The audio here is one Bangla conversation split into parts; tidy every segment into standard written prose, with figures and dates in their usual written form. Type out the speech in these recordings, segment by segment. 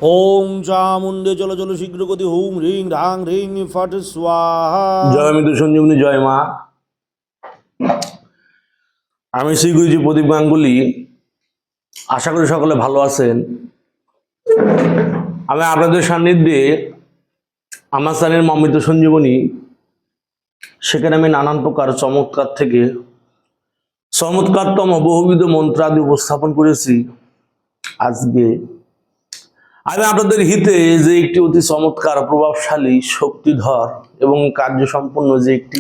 ওম চামুণ্ডে চলো চলো শীঘ্র গতি হুম রিং ঢাং রিং ফট স্বাহা। জয় মৃত্যু সঞ্জীবনী, জয় মা। আমি শ্রী গুরুজি প্রদীপ গাঙ্গুলি। আশা করি সকলে ভালো আছেন। আমি আপনাদের সান্নিধ্যে আমার চ্যানেল অমৃত সঞ্জীবনী, সেখানে আমি নানান প্রকার চমৎকার থেকে চমৎকারতম বহুবিধ মন্ত্রাদি উপস্থাপন করেছি। আজকে আমি আপনাদের হিতে যে একটি অতি চমৎকার, প্রভাবশালী, শক্তিধর এবং কার্যসম্পন্ন যে একটি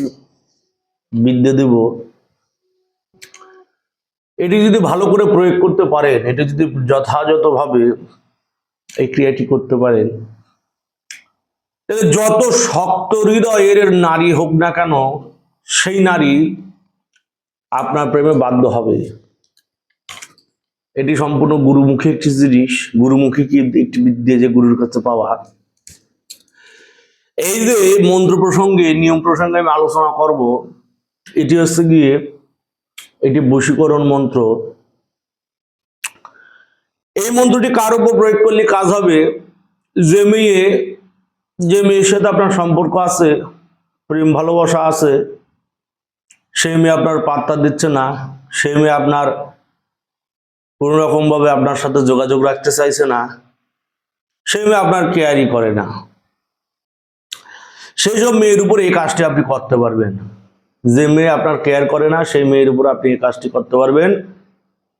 বিদ্যা দেব, এটি যদি ভালো করে প্রয়োগ করতে পারেন, এটি যদি যথাযথভাবে এই ক্রিয়াটি করতে পারেন, যত শক্ত হৃদয়ের নারী হোক না কেন, সেই নারী আপনার প্রেমে বাধ্য হবে। এটি সম্পূর্ণ গুরুমুখী একটি জিনিস, গুরুমুখী কি একটি বিদ্যা, যে গুরুর কাছে পাওয়া। এই যে মন্ত্র প্রসঙ্গে, নিয়ম প্রসঙ্গে আমি আলোচনা করব, এটি হচ্ছে গিয়ে এটি বশীকরণ মন্ত্র। এই মন্ত্রটি কার উপর প্রয়োগ করলে কাজ হবে? যে মেয়ের সাথে আপনার সম্পর্ক আছে, প্রেম ভালোবাসা আছে, সেই মেয়ে আপনার পাত্তা দিচ্ছে না, সেই মেয়ে আপনার কোন রকম ভাবে আপনার সাথে যোগাযোগ রাখতে চাইছে না, সেই মেয়ে আপনার কেয়ারই করে না, সেই সব মেয়ের উপর এই কাজটি আপনি করতে পারবেন। যে মেয়ে আপনার কেয়ার করে না, সেই মেয়ের উপর আপনি এই কাজটি করতে পারবেন।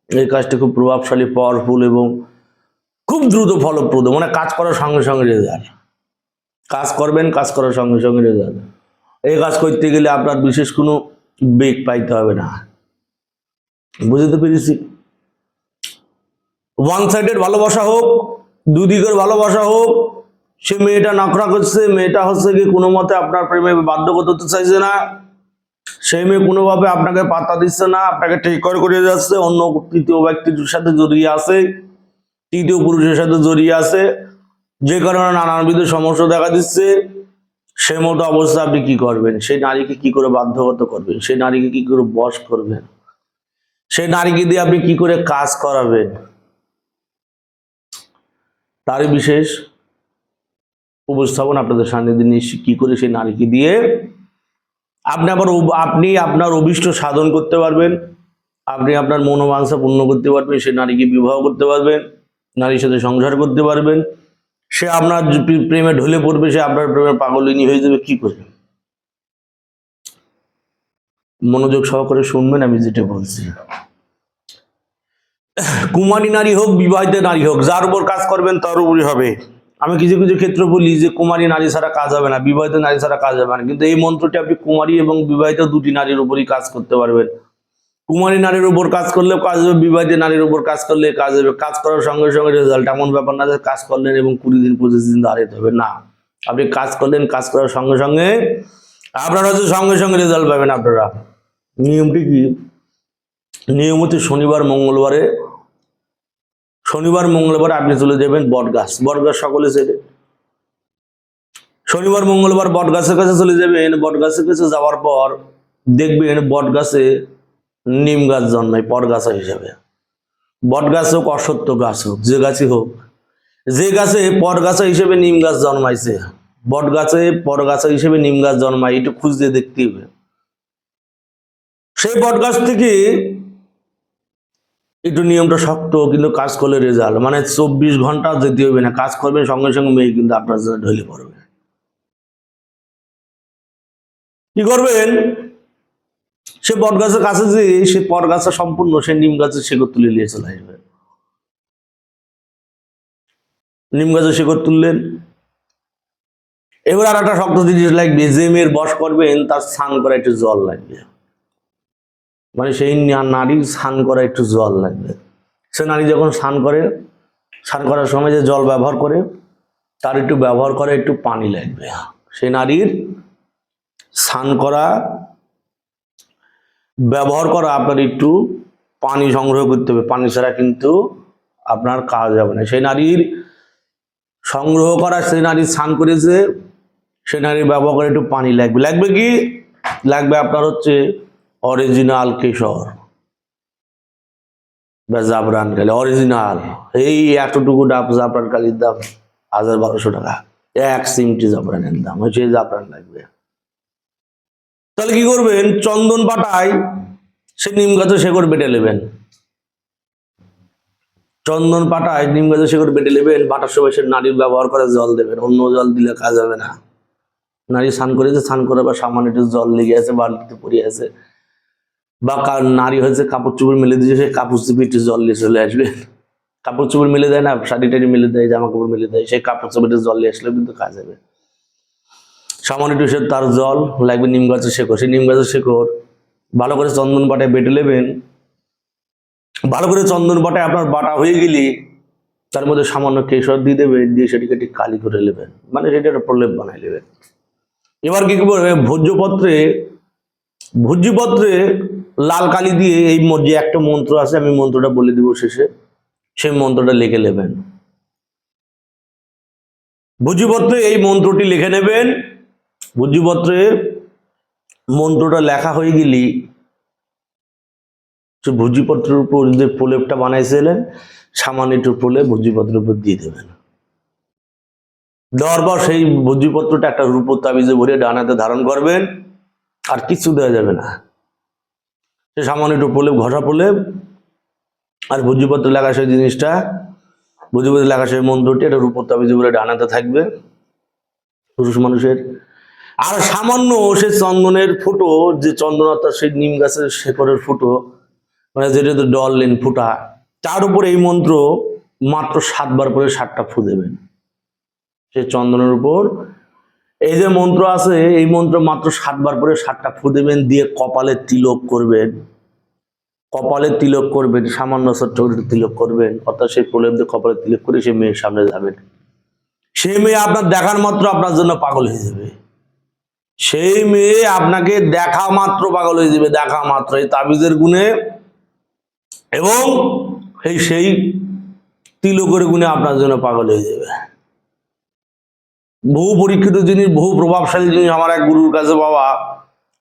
এই কাজটি খুব প্রভাবশালী, পাওয়ারফুল এবং খুব দ্রুত ফলপ্রদ, মানে কাজ করার সঙ্গে সঙ্গে রেজাল্ট। কাজ করবেন, কাজ করার সঙ্গে সঙ্গে রেজাল্ট। এই কাজ করতে গেলে আপনার বিশেষ কোনো বেগ পাইতে হবে না। বুঝতে পেরেছি? ওয়ান সাইডেড ভালোবাসা হোক, দুদিকের ভালোবাসা হোক, সে মেয়েটা নখরা করছে, মেয়েটা হচ্ছে কি কোনো মতে আপনার প্রেমে বাধ্য করতে চাইছে না, সেই মেয়ে কোনোভাবে আপনাকে পাত্তা দিচ্ছে না, আপনাকে টেক করে যাচ্ছে, অন্য তৃতীয় ব্যক্তির সাথে জড়িয়ে আছে, তৃতীয় পুরুষের সাথে জড়িয়ে আছে, যে কারণে নানানবিধ সমস্যা দেখা দিচ্ছে। সে মতো অবস্থা আপনি কি করবেন? সেই নারীকে কি করে বাধ্যগত করবেন? সেই নারীকে কি করে বশ করবেন? সেই নারীকে দিয়ে আপনি কি করে কাজ করাবেন? তারই বিশেষ উপস্থাপন আপনাদের সান্নিধ্যে নিয়ে, কি করে সেই নারীকে দিয়ে আপনি আপনার অভীষ্ট সাধন করতে পারবেন, আপনি আপনার মনোবাঞ্ছা পূর্ণ করতে পারবেন, সেই নারীকে বিবাহ করতে পারবেন, নারীর সাথে সংসার করতে পারবেন। সে আপনার প্রেমে ঢলে পড়বে, সে আপনার প্রেমে পাগলিনী হয়ে যাবে। কি করে? মনোযোগ সহকারে শুনবেন আমি যেটা বলছি। কুমারী নারী হোক, বিবাহিত নারী হোক, যার উপর কাজ করবেন তার উপরই হবে। আমি কিছু কিছু ক্ষেত্রে বলি যে কুমারী নারী ছাড়া কাজ হবে না, বিবাহিত নারী ছাড়া কাজ হবে না, কিন্তু এই মন্ত্রটি আপনি কুমারী এবং বিবাহিত দুটি নারীর উপরই কাজ করতে পারবেন। কুমারী নারীর উপর কাজ করলে কাজ হবে, বিবাহিত নারীর উপর কাজ করলে কাজ হবে। কাজ করার সঙ্গে সঙ্গে রেজাল্ট, এমন ব্যাপার না যে কাজ করলেন এবং 20 দিন 25 দিন দাঁড়াতে হবে না। আপনি কাজ করলেন, কাজ করার সঙ্গে সঙ্গে আপনারা হচ্ছে সঙ্গে সঙ্গে রেজাল্ট পাবেন আপনারা। নিয়মটি কি? নিয়ম হচ্ছে শনিবার মঙ্গলবার আপনি চলে যাবেন বটগাছ সকলে চেনে। শনিবার মঙ্গলবার বটগাছের কাছে চলে যাবেন। বটগাছের কাছে যাওয়ার পর দেখবেন বটগাছে নিম গাছ জন্মায় পরগাছা হিসাবে। বটগাছ হোক, অশ্বত্থ গাছ হোক, যে গাছই হোক, যে গাছে পরগাছা হিসেবে নিম গাছ জন্মাইছে, বটগাছে পরগাছা হিসেবে নিম গাছ জন্মায়, একটু খুঁজতে দেখতে হবে। সেই বটগাছ থেকে একটু নিয়মটা শক্ত, কিন্তু কাজ করলে রেজাল্ট, মানে 24 ঘন্টা যেতে হবে না, কাজ করবেন সঙ্গে সঙ্গে মেয়ে কিন্তু আপনার জন্য ঢলে পড়বে। কি করবেন? সে বটগাছের কাছে যে সে পরগাছা সম্পূর্ণ সে নিম গাছের শিকড় তুলে নিয়ে চলে আসবে। নিম গাছের শিকড় তুললেন। এবার আর একটা শক্ত জিনিস লাগবে, যে মেয়ের বশ করবেন তার স্নান করা একটু জল লাগবে, মানে সেই নারীর স্নান করা একটু জল লাগবে। সে নারী যখন স্নান করার সময় যে জল ব্যবহার করে, তার একটু ব্যবহার করে একটু পানি লাগবে। সেই নারীর স্নান করা ব্যবহার করা আপনার একটু পানি সংগ্রহ করতে হবে, পানি ছাড়া কিন্তু আপনার কাজ হবে না। সেই নারীর সংগ্রহ করা, সেই নারী স্নান করেছে, সেই নারীর ব্যবহার করে একটু পানি লাগবে। লাগবে কি? লাগবে আপনার হচ্ছে অরিজিনাল কেশর। বা জাফরান কালি অরিজিনাল, এই এতটুকু ডাব জাফরান কালির দাম 1200 টাকা, এক সিমটি জাফরানের দাম, সেই জাফরান লাগবে। তাহলে কি করবেন, চন্দন পাতায় সে নিম গাছের শেকড় বেটে নেবেন, চন্দন পাতায় নিম গাছের শেকড় বেটে নেবেন। বাটার সময় সে নারীর ব্যবহার করে জল দেবেন, অন্য জল দিলে কাজ হবে না। নারী স্নান করেছে, স্নান করে বা সামান্য একটু জল লেগে আছে, বালতিতে পড়ে আছে, বা নারী হয়েছে কাপড় চোপড় মেলে দিয়েছে, সেই কাপড় চোপড় একটু জল নিয়ে চলে আসবে। কাপড় চোপড় মেলে দেয় না, শাড়ি টাড়ি মেলে দেয়, জামা কাপড় মেলে দেয়, সেই কাপড় চোপড়ে জল নিয়ে আসলে কিন্তু কাজ হবে। সামান্য একটু সে তার জল লাগবে, নিম গাছের শেকড়, সেই নিম গাছের শেকড় ভালো করে চন্দন পাটায় বেটে নেবেন। ভালো করে চন্দন পাটায় আপনার বাটা হয়ে গেলে তার মধ্যে সামান্য কেশর দিয়ে দেবেন, দিয়ে সেটিকে ঠিক কালি করে নেবেন, মানে সেটা একটা প্রলেপ বানাই নেবেন। এবার কি করবে, ভোজ্যপত্রে লাল কালি দিয়ে এই যে একটা মন্ত্র আছে, আমি মন্ত্রটা বলে দিব শেষে, সেই মন্ত্রটা লিখে নেবেন। ভোজ্যপত্রে এই মন্ত্রটি লিখে নেবেন। ভোজ্যপত্রে মন্ত্রটা লেখা হয়ে গেলি ভোজ্যপত্রের উপর যে প্রলেপটা বানাইছিলেন, সামান্য একটু প্রলেপ ভোজ্যপত্রের উপর দিয়ে দেবেন। দেওয়ার পর সেই ভোজ্যপত্রটা একটা রূপোর তাবিজে ভরে ডান হাতে ধারণ করবেন, আর কিছু দেওয়া যাবে না। সে সামান্য একটু প্রলেপ, ঘষা প্রলেপ আর ভোজ্যপত্র লেখা সেই জিনিসটা, ভোজ্যপত্র লেখা সেই মন্ত্রটি একটা রূপোর তাবিজে ভরে ডান হাতে থাকবে পুরুষ মানুষের। আর সামান্য সে চন্দনের ফুটো, যে চন্দন অর্থাৎ সেই নিম গাছের শেকড়ের ফুটো, মানে যেটা ডললেন ফুটা, তার উপর এই মন্ত্র মাত্র 7 বার করে 7টা ফু দেবেন। সে চন্দনের উপর এই যে মন্ত্র আছে, এই মন্ত্র মাত্র 7 বার করে 7টা ফু দেবেন, দিয়ে কপালে তিলক করবেন। কপালে তিলক করবেন, সামান্য ছোট্ট করে তিলক করবেন, অর্থাৎ সেই প্রলেপ দিয়ে কপালে তিলক করে সেই মেয়ের সামনে যাবেন। সেই মেয়ে আপনার দেখার মাত্র আপনার জন্য পাগল হয়ে যাবে। সেই মেয়ে আপনাকে দেখা মাত্র পাগল হয়ে যাবে, দেখা মাত্র, এই তাবিজের গুণে এবং সেই তিলকের গুণে আপনার জন্য পাগল হয়ে যাবে। বহু পরীক্ষিত জিনিস, বহু প্রভাবশালী জিনিস। আমার এক গুরুর কাছে বাবা,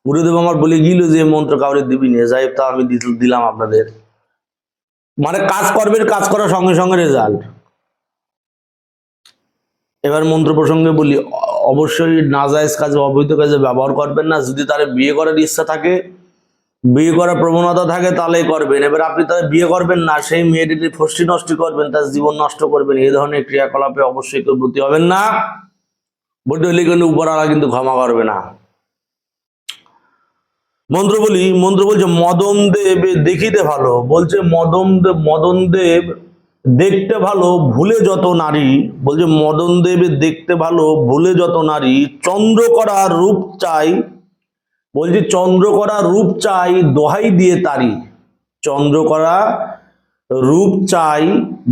গুরুদেব আমার বলে গিল যে মন্ত্র কাউরে দিবি নিয়ে যাই, তা আমি দিলাম আপনাদের, মানে কাজ করবেন, কাজ করার সঙ্গে সঙ্গে রেজাল্ট। এবার মন্ত্র প্রসঙ্গে বলি, অবশ্যই নাজায়েজ কাজে, অবৈধ কাজে ব্যবহার করবেন না। যদি তার বিয়ে করার ইচ্ছা থাকে, বিয়ে করার প্রবণতা থাকে, তাহলে করবেন। এবার আপনি তার বিয়ে করবেন না, সেই মেয়েটির ফষ্টি নষ্ট করবেন, তার জীবন নষ্ট করবেন, এই ধরনের ক্রিয়াকলাপে অবশ্যই কেউ ব্রতী হবেন না। বলতে হলে কিন্তু উপরওয়ালা কিন্তু ক্ষমা করবে না। মন্ত্র বলি, মন্ত্র বলছে মদন দেব দেখিতে ভালো, বলছে মদন দেব দেখতে ভালো, ভুলে যত নারী, বলছে মদন দেব দেখতে ভালো, ভুলে যত নারী, চন্দ্রকরা রূপ চাই, বলছে চন্দ্রকরা রূপ চাই, দোহাই দিয়ে তারি, চন্দ্রকরা রূপ চাই,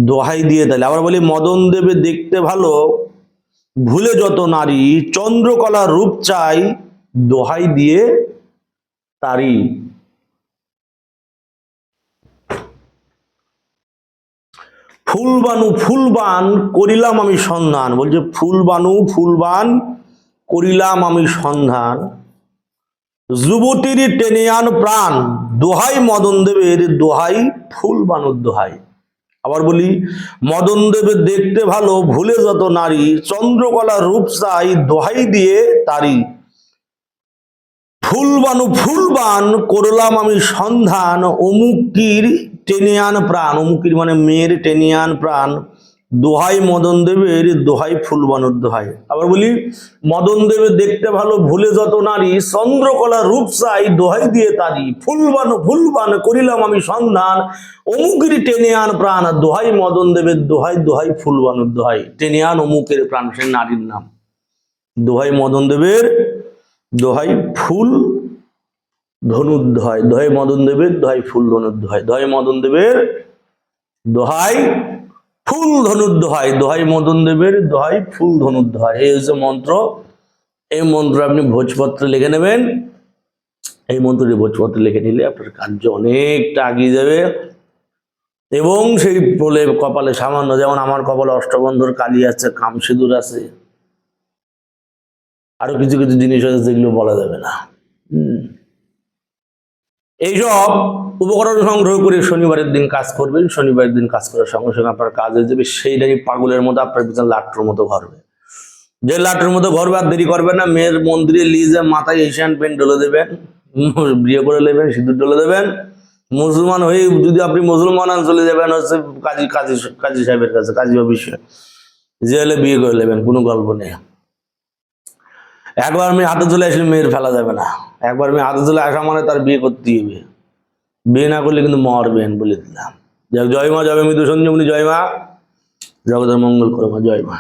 দোহাই দিয়ে তারি। আবার বলি মদন দেবে দেখতে ভালো, ভুলে যত নারী, চন্দ্রকলা রূপ চাই, দোহাই দিয়ে তারি। ফুলবানু ফুলবান করিলাম আমি সন্ধান, বলছে ফুলবানু ফুলবান করিলাম আমি সন্ধান, যুবতীর টেনে আন প্রাণ, দোহাই মদন দেবের, দোহাই ফুলবানুর দোহাই। আবার বলি মদন দেবের দেখতে ভালো, ভুলে যত নারী, চন্দ্রকলা রূপ চাই, দোহাই দিয়ে তারি। ফুলবানু ফুলবান করলাম আমি সন্ধান, অমুকির টেনে আন প্রাণ, অমুকির মানে মেয়ের টেনে আন প্রাণ, দোহাই মদন দেবের, দোহাই ফুলবানুর দোহাই। আবার বলি মদন দেবের দেখতে ভালো, ভুলে যত নারী, চন্দ্রকলা রূপ চাই, দোহাই দিয়ে তারি। ফুলবানু ফুলবান করিলাম আমি সন্ধান, অমুকির টেনে আন প্রাণ, দোহাই মদন দেবের, দোহাই দোহাই ফুলবানুর দোহাই। টেনে আন অমুকের প্রাণ, সে নারীর নাম, দোহাই মদন দেবের, দোহাই ফুল ধনুর্দয়, দোহাই মদন দেবের, দোহাই ফুল ধনুর্দয়, দোহাই মদন দেবের, দোহাই ফুল ধনুর্দয়, দোহাই মদন দেবের, দোহাই ফুল ধনুর্দয়। এই হচ্ছে মন্ত্র। এই মন্ত্র আপনি ভোজপত্রে লিখে নেবেন। এই মন্ত্রটি ভোজপত্রে লিখে নিলে আপনার কার্য অনেকটা এগিয়ে যাবে। এবং সেই প্রলেপ কপালে সামান্য, যেমন আমার কপালে অষ্টবন্ধর কালি আছে, কামসিঁদুর আছে, আরো কিছু কিছু জিনিস আছে যেগুলো বলা যাবে না। এইসব উপকরণ সংগ্রহ করে শনিবারের দিন কাজ করবেন। শনিবারের দিন কাজ করার সঙ্গে সঙ্গে আপনার কাজ হয়ে যাবে। সেইটাই পাগলের মতো আপনার পিছনে লাট্টুর মতো ঘরবে। যে লাট্টুর মতো ঘরবে আর দেরি করবেন না। মেয়ের মন্দিরে লিজে মাথায় এশিয়ান পেন্ট ডলে দেবেন, বিয়ে করে নেবেন, সিঁদুর ডলে দেবেন। মুসলমান হয়ে যদি আপনি মুসলমান হন, চলে যাবেন হচ্ছে কাজী সাহেবের কাছে, কাজী অফিসে, জেলে বিয়ে করে নেবেন, কোনো গল্প নেই। একবার মেয়ে হাতে চলে আসলে মেয়ের ফেলা যাবে না। একবার মেয়ে হাতে চলে আসা মানে তার বিয়ে করতেই হবে। বিয়ে না করলে কিন্তু মরবেন বলে দিলাম। জয় মা, জয় মৃত্যু সঞ্জীবনী, জয় মা, জগতের মঙ্গল করো মা, জয় মা।